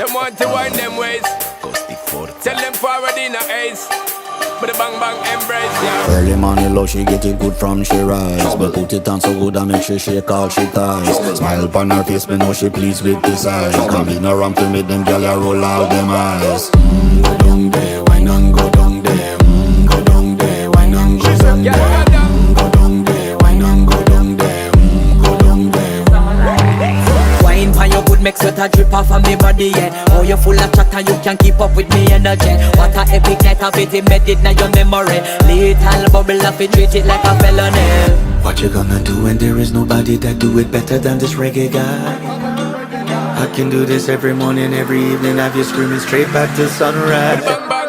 Them want to wind them ways. Tell them forward in a ace. But the bang bang embrace, yeah. Early morning love, she get it good from she rise. But put it on so good and make she shake all she ties. Smile upon her face, me know she pleased with this eyes. Come in around to make them gyal a roll out them eyes. Go down there, why not go down there? Go down there, why not go down there? Go down there, why not go down there? Go down there. Wine pan your good make sweat a drip off of me body, yeah. Oh, you full of chatter, you can't keep up with me energy. What a epic night of it, embedded now your memory. Little bubble of it, treat it like a felony. What you gonna do when there is nobody that do it better than this reggae guy? I can do this every morning, every evening, have you screaming straight back to sunrise. Bang bang